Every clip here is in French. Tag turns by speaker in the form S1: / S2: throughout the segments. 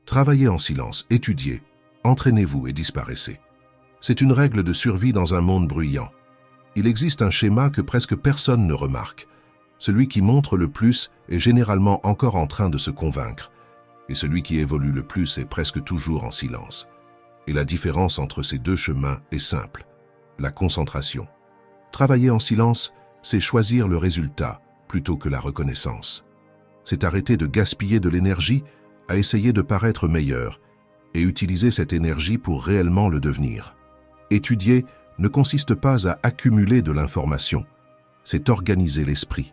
S1: Travaillez en silence, étudiez, entraînez-vous et disparaissez. C'est une règle de survie dans un monde bruyant. Il existe un schéma que presque personne ne remarque. Celui qui montre le plus est généralement encore en train de se convaincre, et celui qui évolue le plus est presque toujours en silence. Et la différence entre ces deux chemins est simple, la concentration. Travailler en silence, c'est choisir le résultat plutôt que la reconnaissance. C'est arrêter de gaspiller de l'énergie à essayer de paraître meilleur et utiliser cette énergie pour réellement le devenir. Étudier ne consiste pas à accumuler de l'information, c'est organiser l'esprit.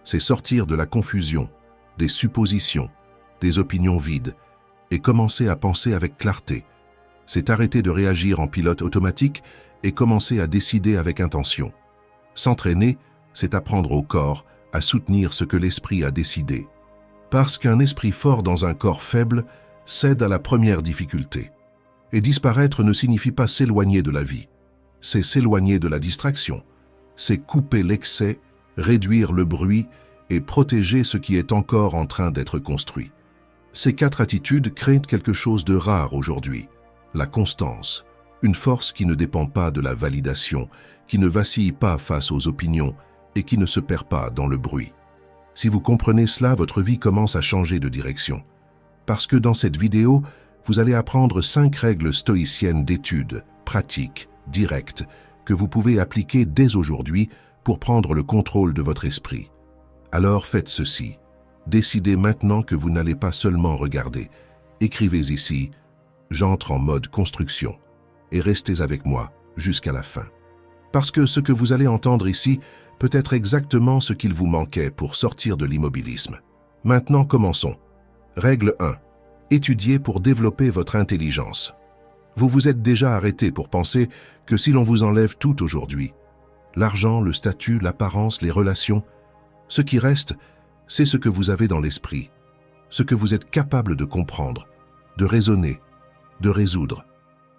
S1: C'est sortir de la confusion, des suppositions, des opinions vides et commencer à penser avec clarté. C'est arrêter de réagir en pilote automatique et commencer à décider avec intention. S'entraîner, c'est apprendre au corps à soutenir ce que l'esprit a décidé. Parce qu'un esprit fort dans un corps faible cède à la première difficulté. Et disparaître ne signifie pas s'éloigner de la vie. C'est s'éloigner de la distraction. C'est couper l'excès, réduire le bruit et protéger ce qui est encore en train d'être construit. Ces 4 attitudes créent quelque chose de rare aujourd'hui. La constance, une force qui ne dépend pas de la validation, qui ne vacille pas face aux opinions et qui ne se perd pas dans le bruit. Si vous comprenez cela, votre vie commence à changer de direction. Parce que dans cette vidéo, vous allez apprendre 5 règles stoïciennes d'études, pratiques, directes, que vous pouvez appliquer dès aujourd'hui pour prendre le contrôle de votre esprit. Alors faites ceci. Décidez maintenant que vous n'allez pas seulement regarder. Écrivez ici « J'entre en mode construction » et restez avec moi jusqu'à la fin. Parce que ce que vous allez entendre ici peut être exactement ce qu'il vous manquait pour sortir de l'immobilisme. Maintenant, commençons. Règle 1. Étudiez pour développer votre intelligence. Vous vous êtes déjà arrêté pour penser que si l'on vous enlève tout aujourd'hui, l'argent, le statut, l'apparence, les relations, ce qui reste, c'est ce que vous avez dans l'esprit, ce que vous êtes capable de comprendre, de raisonner, de résoudre.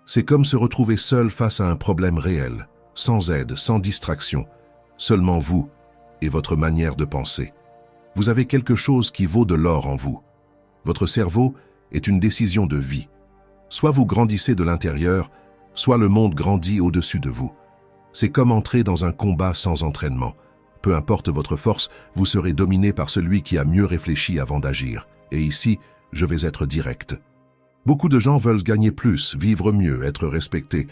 S1: C'est comme se retrouver seul face à un problème réel, sans aide, sans distraction, seulement vous et votre manière de penser. Vous avez quelque chose qui vaut de l'or en vous. Votre cerveau est une décision de vie. Soit vous grandissez de l'intérieur, soit le monde grandit au-dessus de vous. C'est comme entrer dans un combat sans entraînement. Peu importe votre force, vous serez dominé par celui qui a mieux réfléchi avant d'agir. Et ici, je vais être direct. Beaucoup de gens veulent gagner plus, vivre mieux, être respectés,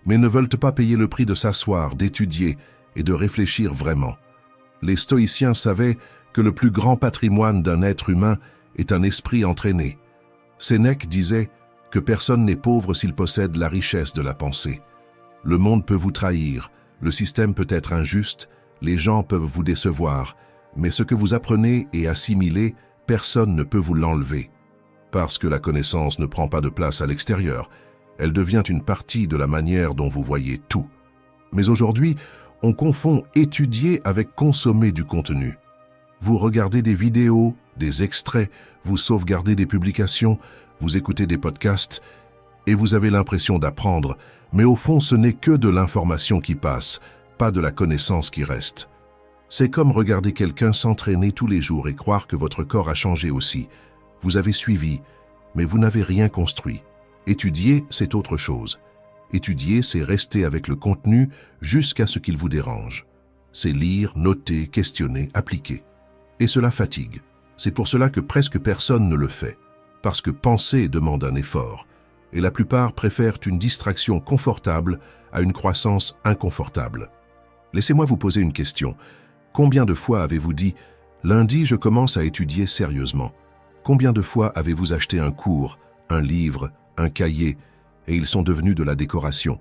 S1: mais ne veulent pas payer le prix de s'asseoir, d'étudier et de réfléchir vraiment. Les stoïciens savaient que le plus grand patrimoine d'un être humain est un esprit entraîné. Sénèque disait que personne n'est pauvre s'il possède la richesse de la pensée. Le monde peut vous trahir, le système peut être injuste, les gens peuvent vous décevoir, mais ce que vous apprenez et assimilez, personne ne peut vous l'enlever. Parce que la connaissance ne prend pas de place à l'extérieur, elle devient une partie de la manière dont vous voyez tout. Mais aujourd'hui, on confond étudier avec consommer du contenu. Vous regardez des vidéos, des extraits, vous sauvegardez des publications, vous écoutez des podcasts, et vous avez l'impression d'apprendre, mais au fond ce n'est que de l'information qui passe, pas de la connaissance qui reste. C'est comme regarder quelqu'un s'entraîner tous les jours et croire que votre corps a changé aussi. Vous avez suivi, mais vous n'avez rien construit. Étudier, c'est autre chose. Étudier, c'est rester avec le contenu jusqu'à ce qu'il vous dérange. C'est lire, noter, questionner, appliquer. Et cela fatigue. C'est pour cela que presque personne ne le fait. Parce que penser demande un effort. Et la plupart préfèrent une distraction confortable à une croissance inconfortable. Laissez-moi vous poser une question. Combien de fois avez-vous dit « Lundi, je commence à étudier sérieusement » ? Combien de fois avez-vous acheté un cours, un livre, un cahier, et ils sont devenus de la décoration?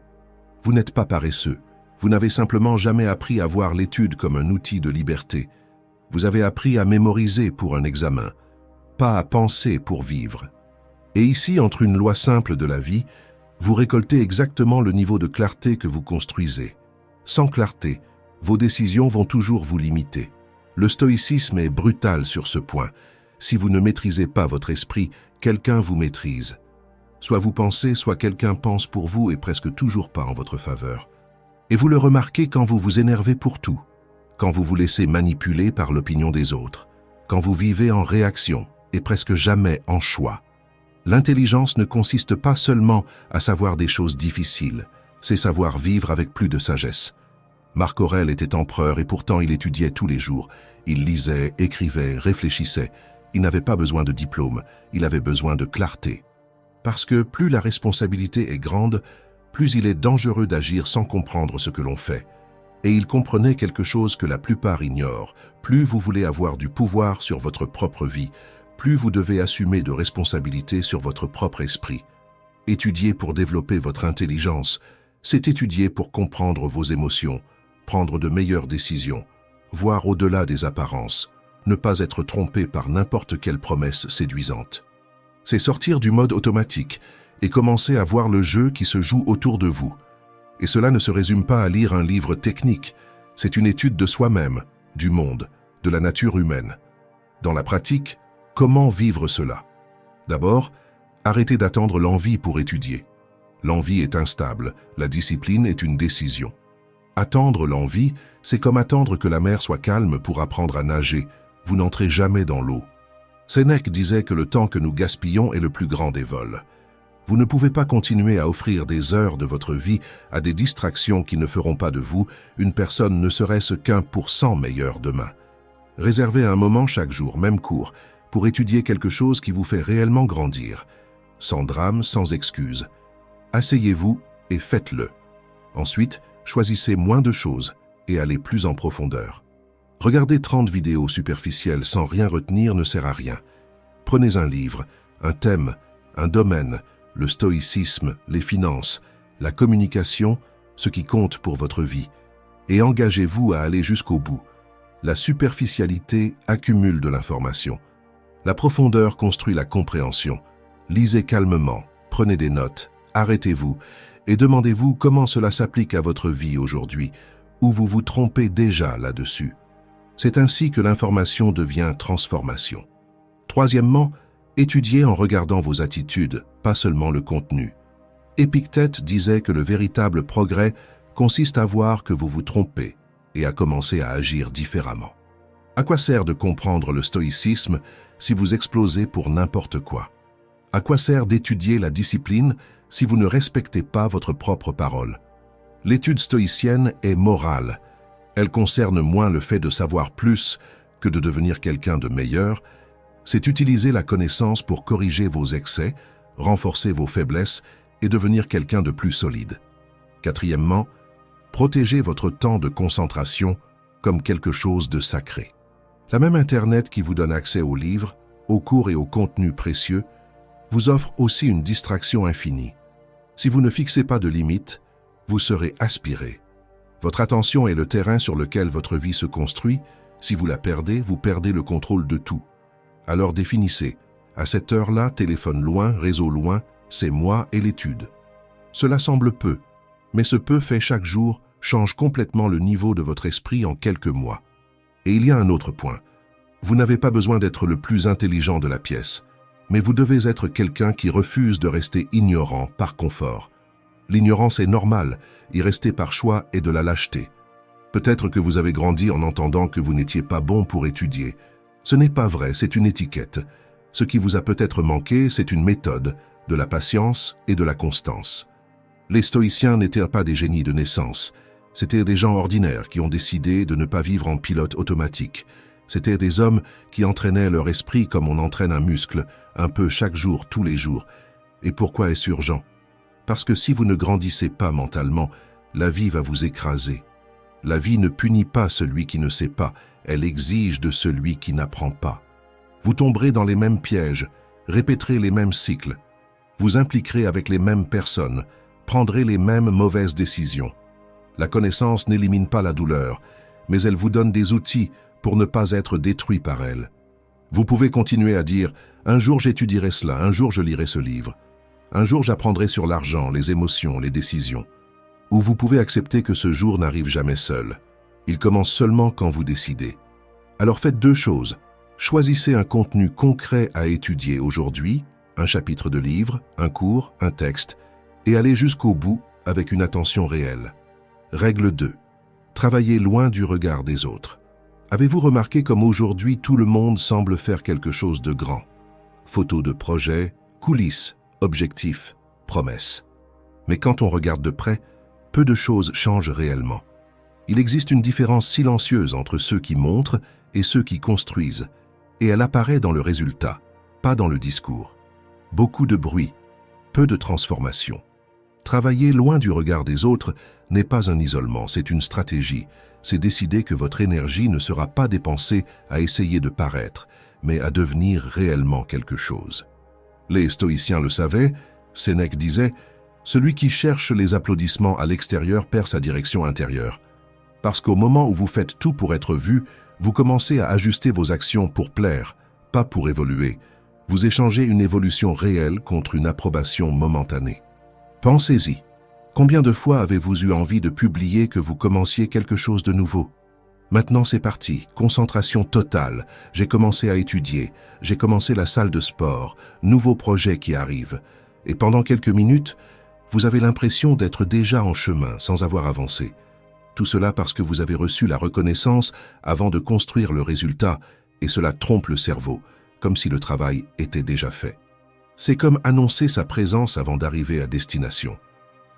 S1: Vous n'êtes pas paresseux. Vous n'avez simplement jamais appris à voir l'étude comme un outil de liberté. Vous avez appris à mémoriser pour un examen, pas à penser pour vivre. Et ici, entre une loi simple de la vie, vous récoltez exactement le niveau de clarté que vous construisez. Sans clarté, vos décisions vont toujours vous limiter. Le stoïcisme est brutal sur ce point. Si vous ne maîtrisez pas votre esprit, quelqu'un vous maîtrise. Soit vous pensez, soit quelqu'un pense pour vous et presque toujours pas en votre faveur. Et vous le remarquez quand vous vous énervez pour tout, quand vous vous laissez manipuler par l'opinion des autres, quand vous vivez en réaction et presque jamais en choix. L'intelligence ne consiste pas seulement à savoir des choses difficiles, c'est savoir vivre avec plus de sagesse. Marc Aurèle était empereur et pourtant il étudiait tous les jours. Il lisait, écrivait, réfléchissait. Il n'avait pas besoin de diplôme, il avait besoin de clarté. Parce que plus la responsabilité est grande, plus il est dangereux d'agir sans comprendre ce que l'on fait. Et il comprenait quelque chose que la plupart ignorent. Plus vous voulez avoir du pouvoir sur votre propre vie, plus vous devez assumer de responsabilités sur votre propre esprit. Étudier pour développer votre intelligence, c'est étudier pour comprendre vos émotions, prendre de meilleures décisions, voir au-delà des apparences, ne pas être trompé par n'importe quelle promesse séduisante. C'est sortir du mode automatique et commencer à voir le jeu qui se joue autour de vous. Et cela ne se résume pas à lire un livre technique, c'est une étude de soi-même, du monde, de la nature humaine. Dans la pratique, comment vivre cela? D'abord, arrêtez d'attendre l'envie pour étudier. L'envie est instable, la discipline est une décision. Attendre l'envie, c'est comme attendre que la mer soit calme pour apprendre à nager. Vous n'entrez jamais dans l'eau. Sénèque disait que le temps que nous gaspillons est le plus grand des vols. Vous ne pouvez pas continuer à offrir des heures de votre vie à des distractions qui ne feront pas de vous une personne ne serait-ce qu'1% meilleure demain. Réservez un moment chaque jour, même court, pour étudier quelque chose qui vous fait réellement grandir. Sans drame, sans excuse. Asseyez-vous et faites-le. Ensuite, choisissez moins de choses et allez plus en profondeur. Regarder 30 vidéos superficielles sans rien retenir ne sert à rien. Prenez un livre, un thème, un domaine, le stoïcisme, les finances, la communication, ce qui compte pour votre vie, et engagez-vous à aller jusqu'au bout. La superficialité accumule de l'information. La profondeur construit la compréhension. Lisez calmement, prenez des notes, arrêtez-vous et demandez-vous comment cela s'applique à votre vie aujourd'hui, ou vous vous trompez déjà là-dessus. C'est ainsi que l'information devient transformation. Troisièmement, étudiez en regardant vos attitudes, pas seulement le contenu. Épictète disait que le véritable progrès consiste à voir que vous vous trompez et à commencer à agir différemment. À quoi sert de comprendre le stoïcisme si vous explosez pour n'importe quoi? À quoi sert d'étudier la discipline si vous ne respectez pas votre propre parole? L'étude stoïcienne est morale. Elle concerne moins le fait de savoir plus que de devenir quelqu'un de meilleur. C'est utiliser la connaissance pour corriger vos excès, renforcer vos faiblesses et devenir quelqu'un de plus solide. Quatrièmement, protégez votre temps de concentration comme quelque chose de sacré. La même Internet qui vous donne accès aux livres, aux cours et aux contenus précieux vous offre aussi une distraction infinie. Si vous ne fixez pas de limites, vous serez aspiré. Votre attention est le terrain sur lequel votre vie se construit. Si vous la perdez, vous perdez le contrôle de tout. Alors définissez, à cette heure-là, téléphone loin, réseau loin, c'est moi et l'étude. Cela semble peu, mais ce peu fait chaque jour change complètement le niveau de votre esprit en quelques mois. Et il y a un autre point. Vous n'avez pas besoin d'être le plus intelligent de la pièce, mais vous devez être quelqu'un qui refuse de rester ignorant par confort. L'ignorance est normale, y rester par choix est de la lâcheté. Peut-être que vous avez grandi en entendant que vous n'étiez pas bon pour étudier. Ce n'est pas vrai, c'est une étiquette. Ce qui vous a peut-être manqué, c'est une méthode, de la patience et de la constance. Les stoïciens n'étaient pas des génies de naissance. C'étaient des gens ordinaires qui ont décidé de ne pas vivre en pilote automatique. C'étaient des hommes qui entraînaient leur esprit comme on entraîne un muscle, un peu chaque jour, tous les jours. Et pourquoi est-ce urgent? Parce que si vous ne grandissez pas mentalement, la vie va vous écraser. La vie ne punit pas celui qui ne sait pas, elle exige de celui qui n'apprend pas. Vous tomberez dans les mêmes pièges, répéterez les mêmes cycles, vous impliquerez avec les mêmes personnes, prendrez les mêmes mauvaises décisions. La connaissance n'élimine pas la douleur, mais elle vous donne des outils pour ne pas être détruit par elle. Vous pouvez continuer à dire « un jour j'étudierai cela, un jour je lirai ce livre ». Un jour, j'apprendrai sur l'argent, les émotions, les décisions. Ou vous pouvez accepter que ce jour n'arrive jamais seul. Il commence seulement quand vous décidez. Alors faites deux choses. Choisissez un contenu concret à étudier aujourd'hui, un chapitre de livre, un cours, un texte, et allez jusqu'au bout avec une attention réelle. Règle 2. Travaillez loin du regard des autres. Avez-vous remarqué comme aujourd'hui tout le monde semble faire quelque chose de grand? Photos de projets, coulisses, objectifs, promesses. Mais quand on regarde de près, peu de choses changent réellement. Il existe une différence silencieuse entre ceux qui montrent et ceux qui construisent, et elle apparaît dans le résultat, pas dans le discours. Beaucoup de bruit, peu de transformation. Travailler loin du regard des autres n'est pas un isolement, c'est une stratégie. C'est décider que votre énergie ne sera pas dépensée à essayer de paraître, mais à devenir réellement quelque chose. Les stoïciens le savaient, Sénèque disait « Celui qui cherche les applaudissements à l'extérieur perd sa direction intérieure ». Parce qu'au moment où vous faites tout pour être vu, vous commencez à ajuster vos actions pour plaire, pas pour évoluer. Vous échangez une évolution réelle contre une approbation momentanée. Pensez-y. Combien de fois avez-vous eu envie de publier que vous commenciez quelque chose de nouveau? Maintenant c'est parti, concentration totale. J'ai commencé à étudier, j'ai commencé la salle de sport, nouveau projet qui arrive. Et pendant quelques minutes, vous avez l'impression d'être déjà en chemin sans avoir avancé. Tout cela parce que vous avez reçu la reconnaissance avant de construire le résultat, et cela trompe le cerveau, comme si le travail était déjà fait. C'est comme annoncer sa présence avant d'arriver à destination.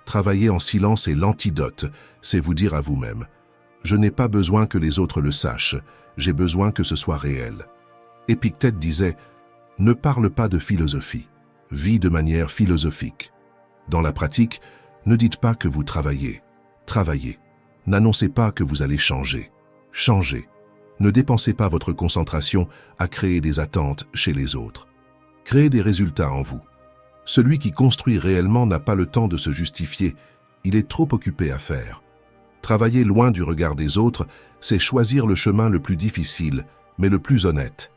S1: Travailler en silence est l'antidote, c'est vous dire à vous-même « Je n'ai pas besoin que les autres le sachent, j'ai besoin que ce soit réel ». Épictète disait « Ne parle pas de philosophie, vis de manière philosophique ». Dans la pratique, ne dites pas que vous travaillez, travaillez. N'annoncez pas que vous allez changer, changez. Ne dépensez pas votre concentration à créer des attentes chez les autres. Créez des résultats en vous. Celui qui construit réellement n'a pas le temps de se justifier, il est trop occupé à faire. Travailler loin du regard des autres, c'est choisir le chemin le plus difficile, mais le plus honnête.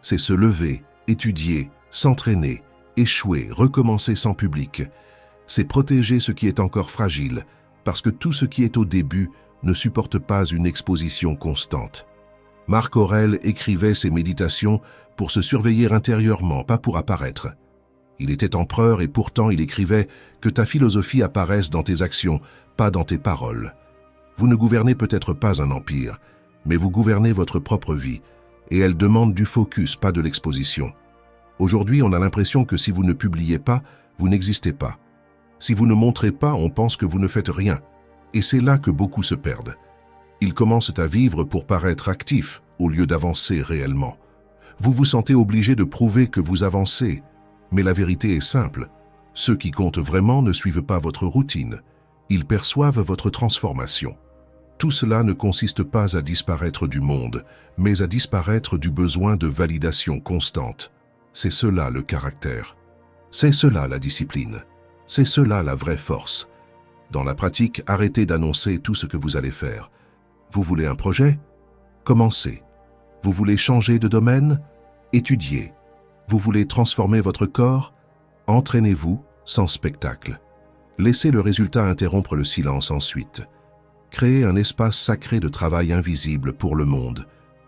S1: C'est se lever, étudier, s'entraîner, échouer, recommencer sans public. C'est protéger ce qui est encore fragile, parce que tout ce qui est au début ne supporte pas une exposition constante. Marc Aurèle écrivait ses méditations pour se surveiller intérieurement, pas pour apparaître. Il était empereur et pourtant il écrivait que ta philosophie apparaisse dans tes actions, pas dans tes paroles. Vous ne gouvernez peut-être pas un empire, mais vous gouvernez votre propre vie, et elle demande du focus, pas de l'exposition. Aujourd'hui, on a l'impression que si vous ne publiez pas, vous n'existez pas. Si vous ne montrez pas, on pense que vous ne faites rien. Et c'est là que beaucoup se perdent. Ils commencent à vivre pour paraître actifs, au lieu d'avancer réellement. Vous vous sentez obligé de prouver que vous avancez. Mais la vérité est simple. Ceux qui comptent vraiment ne suivent pas votre routine. Ils perçoivent votre transformation. Tout cela ne consiste pas à disparaître du monde, mais à disparaître du besoin de validation constante. C'est cela le caractère. C'est cela la discipline. C'est cela la vraie force. Dans la pratique, arrêtez d'annoncer tout ce que vous allez faire. Vous voulez un projet? Commencez. Vous voulez changer de domaine? Étudiez. Vous voulez transformer votre corps? Entraînez-vous sans spectacle. Laissez le résultat interrompre le silence ensuite. Créez un espace sacré de travail invisible pour le monde,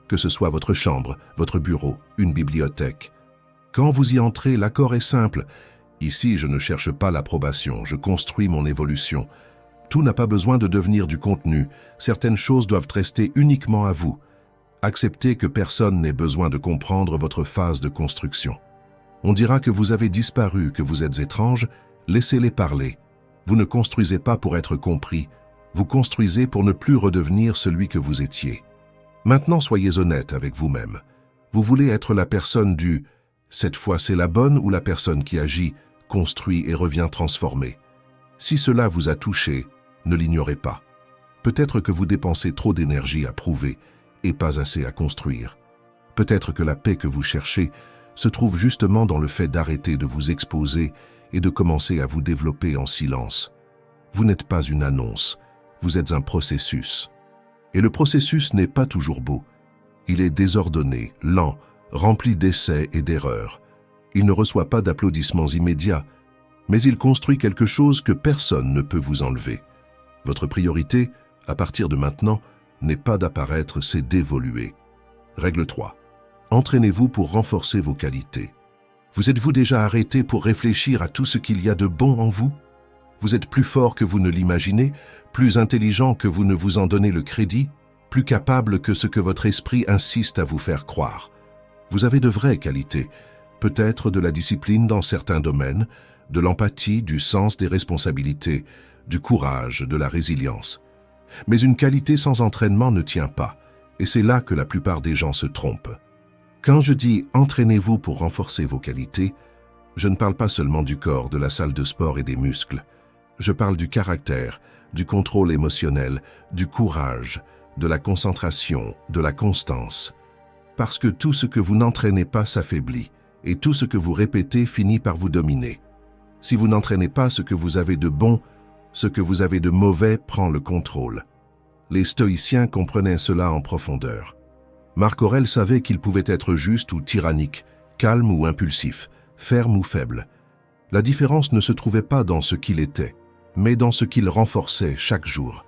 S1: que ce soit votre chambre, votre bureau, une bibliothèque. Quand vous y entrez, l'accord est simple. Ici, je ne cherche pas l'approbation, je construis mon évolution. Tout n'a pas besoin de devenir du contenu, certaines choses doivent rester uniquement à vous. Acceptez que personne n'ait besoin de comprendre votre phase de construction. On dira que vous avez disparu, que vous êtes étrange, laissez-les parler. Vous ne construisez pas pour être compris, vous construisez pour ne plus redevenir celui que vous étiez. Maintenant, soyez honnête avec vous-même. Vous voulez être la personne du « cette fois c'est la bonne » ou la personne qui agit, construit et revient transformée. Si cela vous a touché, ne l'ignorez pas. Peut-être que vous dépensez trop d'énergie à prouver et pas assez à construire. Peut-être que la paix que vous cherchez se trouve justement dans le fait d'arrêter de vous exposer et de commencer à vous développer en silence. Vous n'êtes pas une annonce, vous êtes un processus. Et le processus n'est pas toujours beau. Il est désordonné, lent, rempli d'essais et d'erreurs. Il ne reçoit pas d'applaudissements immédiats, mais il construit quelque chose que personne ne peut vous enlever. Votre priorité, à partir de maintenant, n'est pas d'apparaître, c'est d'évoluer. Règle 3. Entraînez-vous pour renforcer vos qualités. Vous êtes-vous déjà arrêté pour réfléchir à tout ce qu'il y a de bon en vous? Vous êtes plus fort que vous ne l'imaginez, plus intelligent que vous ne vous en donnez le crédit, plus capable que ce que votre esprit insiste à vous faire croire. Vous avez de vraies qualités. peut-être de la discipline dans certains domaines, de l'empathie, du sens des responsabilités, du courage, de la résilience. Mais une qualité sans entraînement ne tient pas, et c'est là que la plupart des gens se trompent. Quand je dis « entraînez-vous pour renforcer vos qualités », je ne parle pas seulement du corps, de la salle de sport et des muscles. Je parle du caractère, du contrôle émotionnel, du courage, de la concentration, de la constance. Parce que tout ce que vous n'entraînez pas s'affaiblit, et tout ce que vous répétez finit par vous dominer. Si vous n'entraînez pas ce que vous avez de bon, ce que vous avez de mauvais prend le contrôle. Les stoïciens comprenaient cela en profondeur. Marc Aurèle savait qu'il pouvait être juste ou tyrannique, calme ou impulsif, ferme ou faible. La différence ne se trouvait pas dans ce qu'il était, mais dans ce qu'il renforçait chaque jour.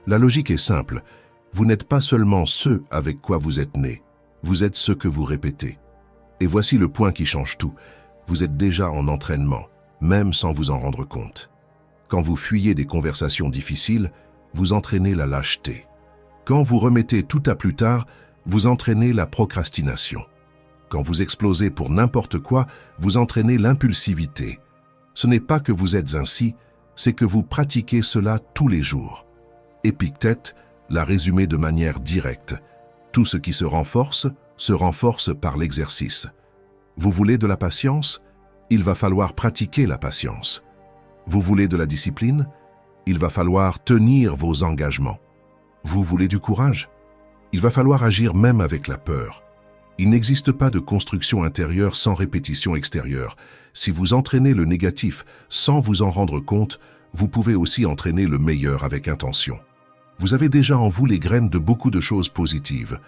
S1: La logique est simple. Vous n'êtes pas seulement ce avec quoi vous êtes né, vous êtes ce que vous répétez. Et voici le point qui change tout. Vous êtes déjà en entraînement, même sans vous en rendre compte. Quand vous fuyez des conversations difficiles, vous entraînez la lâcheté. Quand vous remettez tout à plus tard, vous entraînez la procrastination. Quand vous explosez pour n'importe quoi, vous entraînez l'impulsivité. Ce n'est pas que vous êtes ainsi, c'est que vous pratiquez cela tous les jours. Épictète l'a résumé de manière directe. Tout ce qui se renforce par l'exercice. Vous voulez de la patience? Il va falloir pratiquer la patience. Vous voulez de la discipline? Il va falloir tenir vos engagements. Vous voulez du courage? Il va falloir agir même avec la peur. Il n'existe pas de construction intérieure sans répétition extérieure. Si vous entraînez le négatif sans vous en rendre compte, vous pouvez aussi entraîner le meilleur avec intention. Vous avez déjà en vous les graines de beaucoup de choses positives.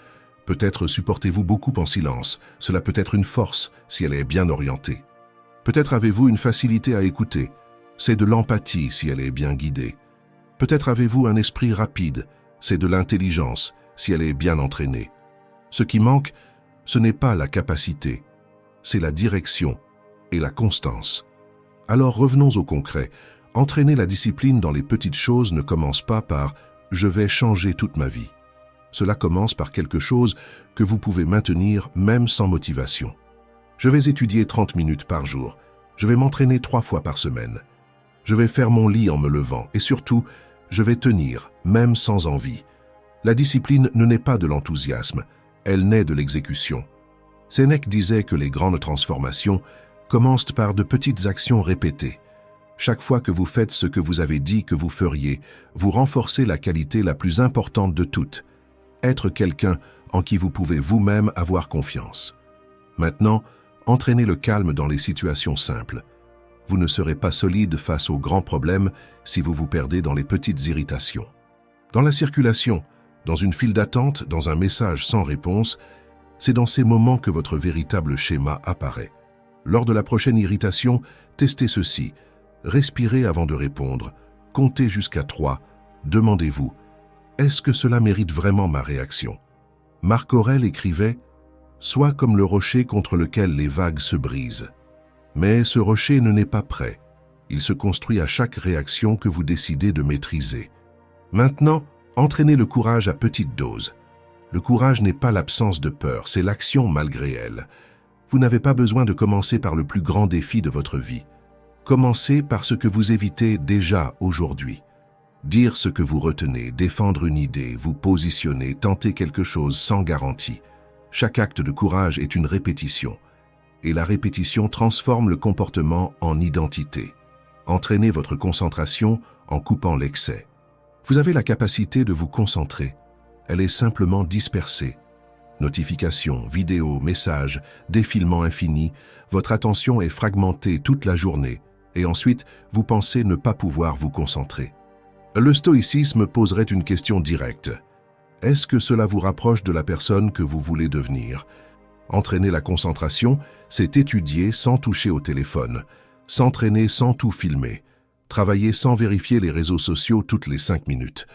S1: Peut-être supportez-vous beaucoup en silence. Cela peut être une force si elle est bien orientée. Peut-être avez-vous une facilité à écouter. C'est de l'empathie si elle est bien guidée. Peut-être avez-vous un esprit rapide. C'est de l'intelligence si elle est bien entraînée. Ce qui manque, ce n'est pas la capacité, c'est la direction et la constance. Alors revenons au concret. Entraîner la discipline dans les petites choses ne commence pas par « je vais changer toute ma vie ». Cela commence par quelque chose que vous pouvez maintenir même sans motivation. Je vais étudier 30 minutes par jour. Je vais m'entraîner 3 fois par semaine. Je vais faire mon lit en me levant et surtout, je vais tenir, même sans envie. La discipline ne naît pas de l'enthousiasme, elle naît de l'exécution. Sénèque disait que les grandes transformations commencent par de petites actions répétées. Chaque fois que vous faites ce que vous avez dit que vous feriez, vous renforcez la qualité la plus importante de toutes, être quelqu'un en qui vous pouvez vous-même avoir confiance. Maintenant, entraînez le calme dans les situations simples. Vous ne serez pas solide face aux grands problèmes si vous vous perdez dans les petites irritations. Dans la circulation, dans une file d'attente, dans un message sans réponse, c'est dans ces moments que votre véritable schéma apparaît. Lors de la prochaine irritation, testez ceci. Respirez avant de répondre. Comptez jusqu'à 3. Demandez-vous, est-ce que cela mérite vraiment ma réaction? Marc Aurèle écrivait « Sois comme le rocher contre lequel les vagues se brisent. » Mais ce rocher ne naît pas prêt. Il se construit à chaque réaction que vous décidez de maîtriser. Maintenant, entraînez le courage à petite dose. Le courage n'est pas l'absence de peur, c'est l'action malgré elle. Vous n'avez pas besoin de commencer par le plus grand défi de votre vie. Commencez par ce que vous évitez déjà aujourd'hui. Dire ce que vous retenez, défendre une idée, vous positionner, tenter quelque chose sans garantie. Chaque acte de courage est une répétition. Et la répétition transforme le comportement en identité. Entraînez votre concentration en coupant l'excès. Vous avez la capacité de vous concentrer. Elle est simplement dispersée. Notifications, vidéos, messages, défilements infinis, votre attention est fragmentée toute la journée et ensuite vous pensez ne pas pouvoir vous concentrer. Le stoïcisme poserait une question directe. Est-ce que cela vous rapproche de la personne que vous voulez devenir? Entraîner la concentration, c'est étudier sans toucher au téléphone, s'entraîner sans tout filmer, travailler sans vérifier les réseaux sociaux toutes les 5 minutes.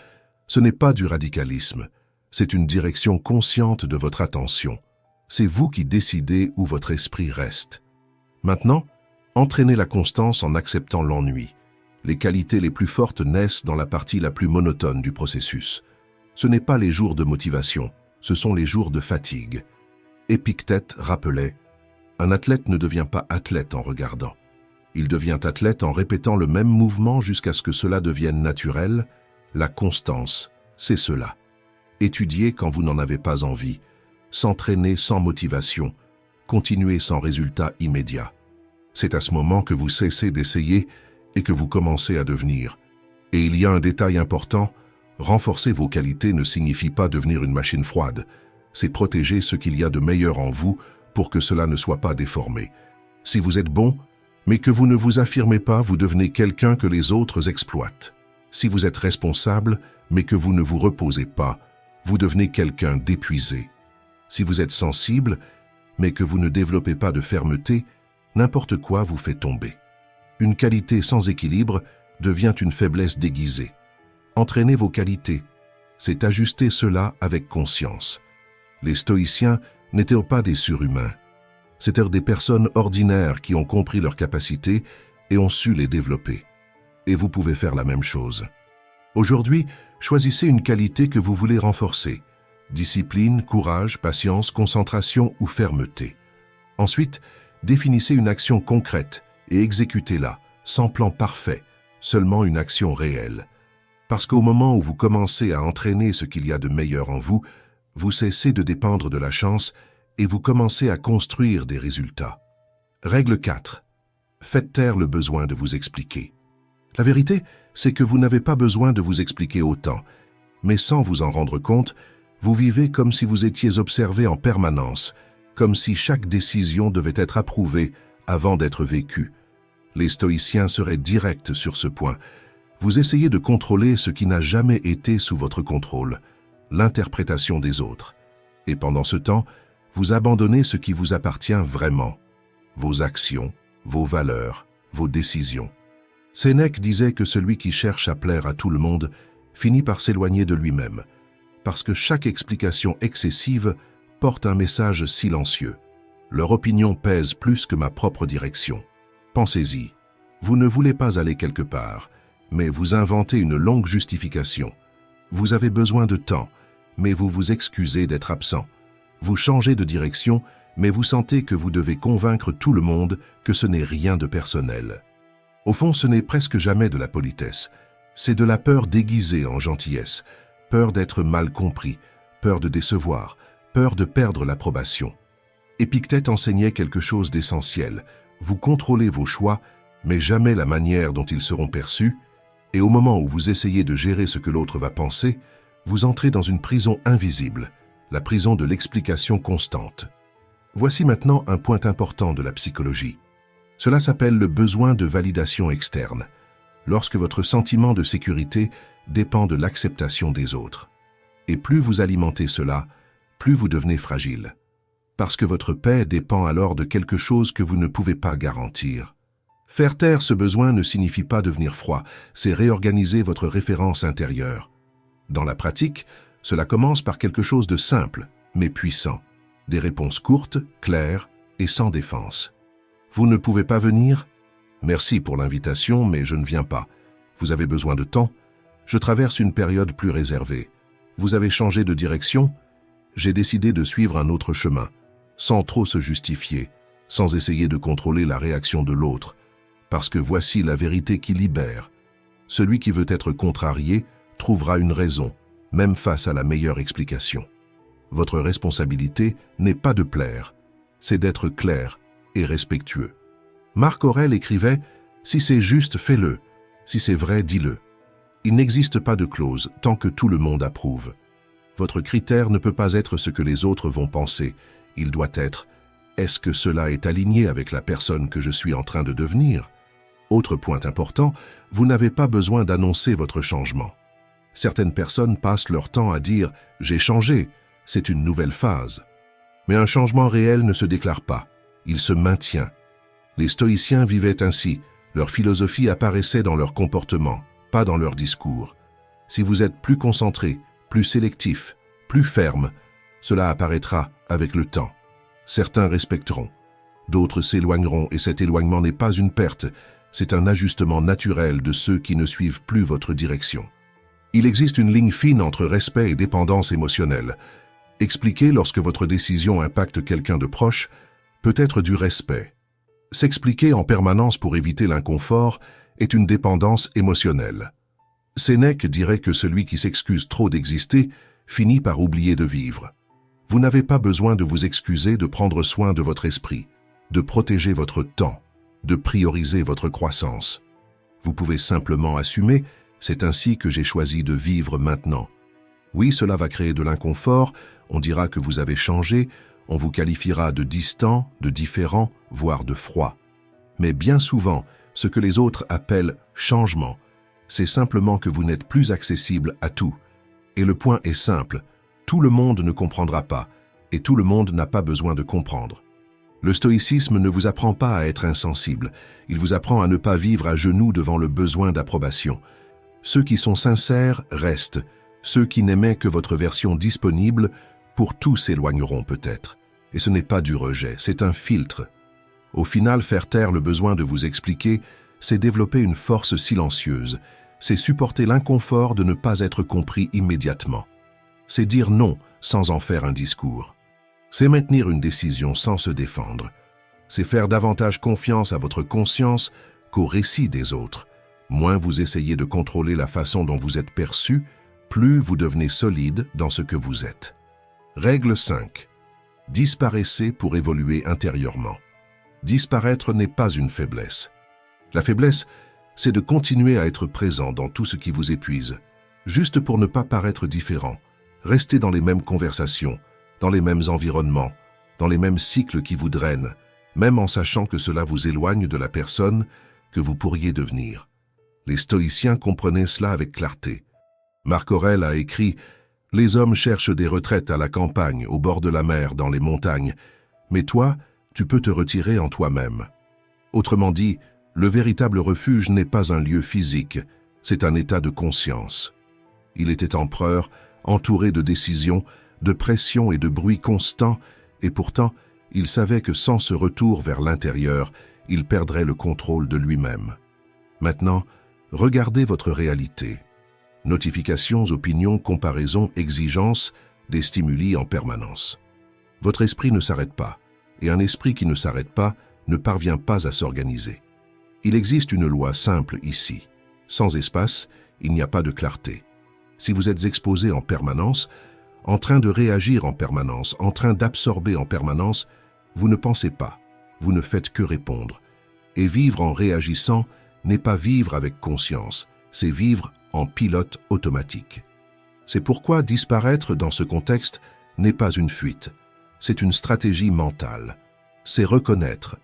S1: Ce n'est pas du radicalisme, c'est une direction consciente de votre attention. C'est vous qui décidez où votre esprit reste. Maintenant, entraînez la constance en acceptant l'ennui. Les qualités les plus fortes naissent dans la partie la plus monotone du processus. Ce n'est pas les jours de motivation, ce sont les jours de fatigue. Épictète rappelait « Un athlète ne devient pas athlète en regardant. Il devient athlète en répétant le même mouvement jusqu'à ce que cela devienne naturel. La constance, c'est cela. Étudier quand vous n'en avez pas envie, s'entraîner sans motivation, continuer sans résultat immédiat. C'est à ce moment que vous cessez d'essayer et que vous commencez à devenir. Et il y a un détail important, renforcer vos qualités ne signifie pas devenir une machine froide. C'est protéger ce qu'il y a de meilleur en vous pour que cela ne soit pas déformé. Si vous êtes bon, mais que vous ne vous affirmez pas, vous devenez quelqu'un que les autres exploitent. Si vous êtes responsable, mais que vous ne vous reposez pas, vous devenez quelqu'un d'épuisé. Si vous êtes sensible, mais que vous ne développez pas de fermeté, n'importe quoi vous fait tomber. Une qualité sans équilibre devient une faiblesse déguisée. Entraînez vos qualités, c'est ajuster cela avec conscience. Les stoïciens n'étaient pas des surhumains. C'étaient des personnes ordinaires qui ont compris leurs capacités et ont su les développer. Et vous pouvez faire la même chose. Aujourd'hui, choisissez une qualité que vous voulez renforcer. Discipline, courage, patience, concentration ou fermeté. Ensuite, définissez une action concrète et exécutez-la, sans plan parfait, seulement une action réelle. Parce qu'au moment où vous commencez à entraîner ce qu'il y a de meilleur en vous, vous cessez de dépendre de la chance et vous commencez à construire des résultats. Règle 4. Faites taire le besoin de vous expliquer. La vérité, c'est que vous n'avez pas besoin de vous expliquer autant, mais sans vous en rendre compte, vous vivez comme si vous étiez observé en permanence, comme si chaque décision devait être approuvée avant d'être vécue. Les stoïciens seraient directs sur ce point. Vous essayez de contrôler ce qui n'a jamais été sous votre contrôle, l'interprétation des autres. Et pendant ce temps, vous abandonnez ce qui vous appartient vraiment, vos actions, vos valeurs, vos décisions. Sénèque disait que celui qui cherche à plaire à tout le monde finit par s'éloigner de lui-même, parce que chaque explication excessive porte un message silencieux. Leur opinion pèse plus que ma propre direction. Pensez-y, vous ne voulez pas aller quelque part, mais vous inventez une longue justification. Vous avez besoin de temps, mais vous vous excusez d'être absent. Vous changez de direction, mais vous sentez que vous devez convaincre tout le monde que ce n'est rien de personnel. Au fond, ce n'est presque jamais de la politesse. C'est de la peur déguisée en gentillesse, peur d'être mal compris, peur de décevoir, peur de perdre l'approbation. Épictète enseignait quelque chose d'essentiel. Vous contrôlez vos choix, mais jamais la manière dont ils seront perçus, et au moment où vous essayez de gérer ce que l'autre va penser, vous entrez dans une prison invisible, la prison de l'explication constante. Voici maintenant un point important de la psychologie. Cela s'appelle le besoin de validation externe, lorsque votre sentiment de sécurité dépend de l'acceptation des autres. Et plus vous alimentez cela, plus vous devenez fragile, parce que votre paix dépend alors de quelque chose que vous ne pouvez pas garantir. Faire taire ce besoin ne signifie pas devenir froid, c'est réorganiser votre référence intérieure. Dans la pratique, cela commence par quelque chose de simple, mais puissant. Des réponses courtes, claires et sans défense. Vous ne pouvez pas venir? Merci pour l'invitation, mais je ne viens pas. Vous avez besoin de temps? Je traverse une période plus réservée. Vous avez changé de direction? J'ai décidé de suivre un autre chemin, sans trop se justifier, sans essayer de contrôler la réaction de l'autre, parce que voici la vérité qui libère. Celui qui veut être contrarié trouvera une raison, même face à la meilleure explication. Votre responsabilité n'est pas de plaire, c'est d'être clair et respectueux. Marc Aurèle écrivait « Si c'est juste, fais-le. Si c'est vrai, dis-le. » Il n'existe pas de clause tant que tout le monde approuve. Votre critère ne peut pas être ce que les autres vont penser. Il doit être « Est-ce que cela est aligné avec la personne que je suis en train de devenir ?» Autre point important, vous n'avez pas besoin d'annoncer votre changement. Certaines personnes passent leur temps à dire « J'ai changé, c'est une nouvelle phase ». Mais un changement réel ne se déclare pas, il se maintient. Les stoïciens vivaient ainsi, leur philosophie apparaissait dans leur comportement, pas dans leur discours. Si vous êtes plus concentré, plus sélectif, plus ferme, cela apparaîtra avec le temps. Certains respecteront, d'autres s'éloigneront et cet éloignement n'est pas une perte, c'est un ajustement naturel de ceux qui ne suivent plus votre direction. Il existe une ligne fine entre respect et dépendance émotionnelle. Expliquez lorsque votre décision impacte quelqu'un de proche, peut-être du respect. S'expliquer en permanence pour éviter l'inconfort est une dépendance émotionnelle. Sénèque dirait que celui qui s'excuse trop d'exister finit par oublier de vivre. Vous n'avez pas besoin de vous excuser de prendre soin de votre esprit, de protéger votre temps, de prioriser votre croissance. Vous pouvez simplement assumer, c'est ainsi que j'ai choisi de vivre maintenant. Oui, cela va créer de l'inconfort, on dira que vous avez changé, on vous qualifiera de distant, de différent, voire de froid. Mais bien souvent, ce que les autres appellent changement, c'est simplement que vous n'êtes plus accessible à tout. Et le point est simple, tout le monde ne comprendra pas, et tout le monde n'a pas besoin de comprendre. Le stoïcisme ne vous apprend pas à être insensible, il vous apprend à ne pas vivre à genoux devant le besoin d'approbation. Ceux qui sont sincères restent, ceux qui n'aimaient que votre version disponible, pour tout s'éloigneront peut-être. Et ce n'est pas du rejet, c'est un filtre. Au final, faire taire le besoin de vous expliquer, c'est développer une force silencieuse, c'est supporter l'inconfort de ne pas être compris immédiatement. C'est dire non sans en faire un discours. C'est maintenir une décision sans se défendre. C'est faire davantage confiance à votre conscience qu'au récit des autres. Moins vous essayez de contrôler la façon dont vous êtes perçu, plus vous devenez solide dans ce que vous êtes. Règle 5. Disparaissez pour évoluer intérieurement. Disparaître n'est pas une faiblesse. La faiblesse, c'est de continuer à être présent dans tout ce qui vous épuise, juste pour ne pas paraître différent, rester dans les mêmes conversations, dans les mêmes environnements, dans les mêmes cycles qui vous drainent, même en sachant que cela vous éloigne de la personne que vous pourriez devenir. Les stoïciens comprenaient cela avec clarté. Marc Aurèle a écrit « Les hommes cherchent des retraites à la campagne, au bord de la mer, dans les montagnes, mais toi, tu peux te retirer en toi-même. » Autrement dit, le véritable refuge n'est pas un lieu physique, c'est un état de conscience. Il était empereur, entouré de décisions, de pression et de bruit constants, et pourtant, il savait que sans ce retour vers l'intérieur, il perdrait le contrôle de lui-même. Maintenant, regardez votre réalité. Notifications, opinions, comparaisons, exigences, des stimuli en permanence. Votre esprit ne s'arrête pas, et un esprit qui ne s'arrête pas ne parvient pas à s'organiser. Il existe une loi simple ici. Sans espace, il n'y a pas de clarté. Si vous êtes exposé en permanence, en train de réagir en permanence, en train d'absorber en permanence, vous ne pensez pas, vous ne faites que répondre. Et vivre en réagissant n'est pas vivre avec conscience, c'est vivre en pilote automatique. C'est pourquoi disparaître dans ce contexte n'est pas une fuite, c'est une stratégie mentale. C'est reconnaître,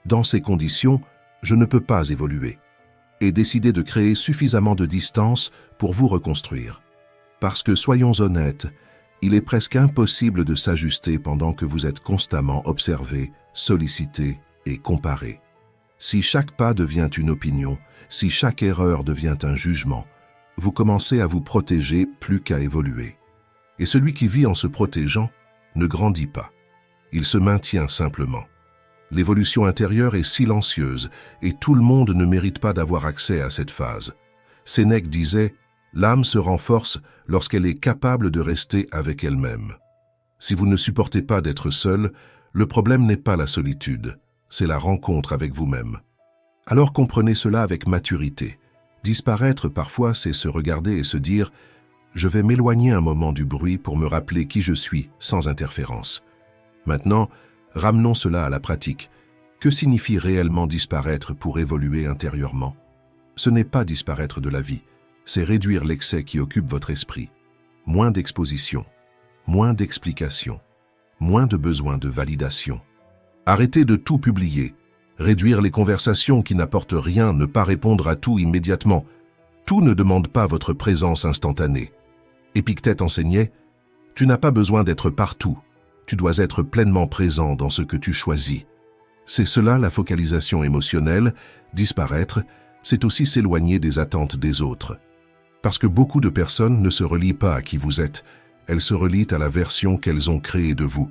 S1: dans ces conditions, je ne peux pas évoluer, et décider de créer suffisamment de distance pour vous reconstruire. Parce que, soyons honnêtes, il est presque impossible de s'ajuster pendant que vous êtes constamment observé, sollicité et comparé. Si chaque pas devient une opinion, si chaque erreur devient un jugement, vous commencez à vous protéger plus qu'à évoluer. Et celui qui vit en se protégeant ne grandit pas. Il se maintient simplement. L'évolution intérieure est silencieuse et tout le monde ne mérite pas d'avoir accès à cette phase. Sénèque disait « L'âme se renforce lorsqu'elle est capable de rester avec elle-même ». Si vous ne supportez pas d'être seul, le problème n'est pas la solitude, c'est la rencontre avec vous-même. Alors comprenez cela avec maturité. Disparaître parfois, c'est se regarder et se dire « Je vais m'éloigner un moment du bruit pour me rappeler qui je suis sans interférence ». Maintenant, ramenons cela à la pratique. Que signifie réellement disparaître pour évoluer intérieurement? Ce n'est pas disparaître de la vie, c'est réduire l'excès qui occupe votre esprit. Moins d'exposition, moins d'explication, moins de besoin de validation. Arrêtez de tout publier, réduire les conversations qui n'apportent rien, ne pas répondre à tout immédiatement. Tout ne demande pas votre présence instantanée. Épictète enseignait « Tu n'as pas besoin d'être partout. Tu dois être pleinement présent dans ce que tu choisis. » C'est cela la focalisation émotionnelle. Disparaître, c'est aussi s'éloigner des attentes des autres. Parce que beaucoup de personnes ne se relient pas à qui vous êtes, elles se relient à la version qu'elles ont créée de vous,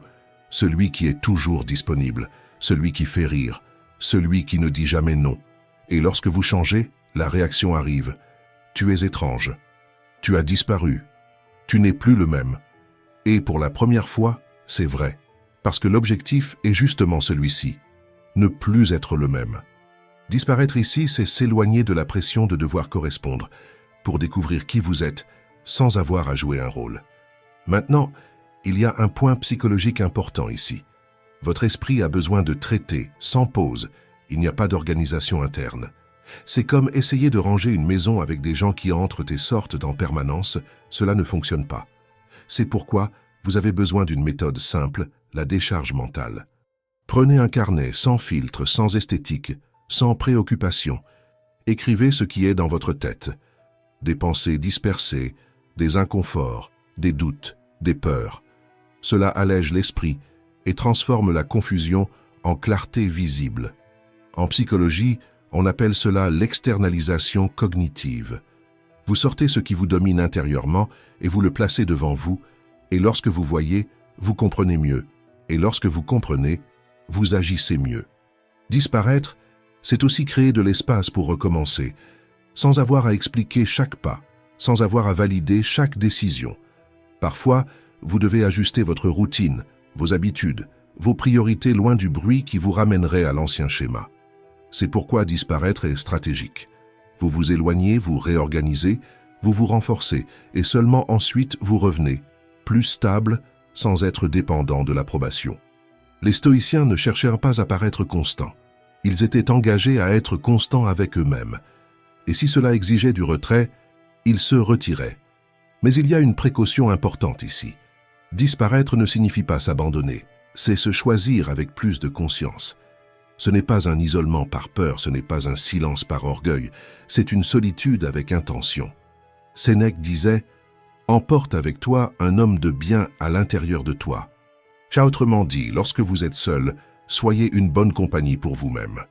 S1: celui qui est toujours disponible, celui qui fait rire, celui qui ne dit jamais non. Et lorsque vous changez, la réaction arrive. Tu es étrange. Tu as disparu. Tu n'es plus le même. Et pour la première fois, c'est vrai. Parce que l'objectif est justement celui-ci, ne plus être le même. Disparaître ici, c'est s'éloigner de la pression de devoir correspondre, pour découvrir qui vous êtes, sans avoir à jouer un rôle. Maintenant, il y a un point psychologique important ici. Votre esprit a besoin de traiter, sans pause. Il n'y a pas d'organisation interne. C'est comme essayer de ranger une maison avec des gens qui entrent et sortent en permanence. Cela ne fonctionne pas. C'est pourquoi vous avez besoin d'une méthode simple, la décharge mentale. Prenez un carnet sans filtre, sans esthétique, sans préoccupation. Écrivez ce qui est dans votre tête. Des pensées dispersées, des inconforts, des doutes, des peurs. Cela allège l'esprit et transforme la confusion en clarté visible. En psychologie, on appelle cela l'externalisation cognitive. Vous sortez ce qui vous domine intérieurement et vous le placez devant vous, et lorsque vous voyez, vous comprenez mieux, et lorsque vous comprenez, vous agissez mieux. Disparaître, c'est aussi créer de l'espace pour recommencer, sans avoir à expliquer chaque pas, sans avoir à valider chaque décision. Parfois, vous devez ajuster votre routine, vos habitudes, vos priorités loin du bruit qui vous ramènerait à l'ancien schéma. C'est pourquoi disparaître est stratégique. Vous vous éloignez, vous réorganisez, vous vous renforcez et seulement ensuite vous revenez, plus stable, sans être dépendant de l'approbation. Les stoïciens ne cherchèrent pas à paraître constants. Ils étaient engagés à être constants avec eux-mêmes. Et si cela exigeait du retrait, ils se retiraient. Mais il y a une précaution importante ici. Disparaître ne signifie pas s'abandonner, c'est se choisir avec plus de conscience. Ce n'est pas un isolement par peur, ce n'est pas un silence par orgueil, c'est une solitude avec intention. Sénèque disait « Emporte avec toi un homme de bien à l'intérieur de toi ». Autrement dit, lorsque vous êtes seul, soyez une bonne compagnie pour vous-même.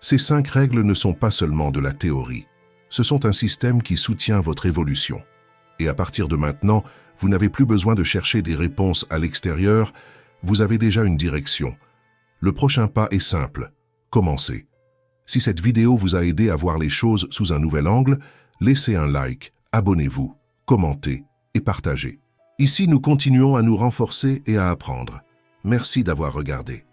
S1: Ces 5 règles ne sont pas seulement de la théorie, ce sont un système qui soutient votre évolution. Et à partir de maintenant, vous n'avez plus besoin de chercher des réponses à l'extérieur, vous avez déjà une direction. Le prochain pas est simple, commencez. Si cette vidéo vous a aidé à voir les choses sous un nouvel angle, laissez un like, abonnez-vous, commentez et partagez. Ici, nous continuons à nous renforcer et à apprendre. Merci d'avoir regardé.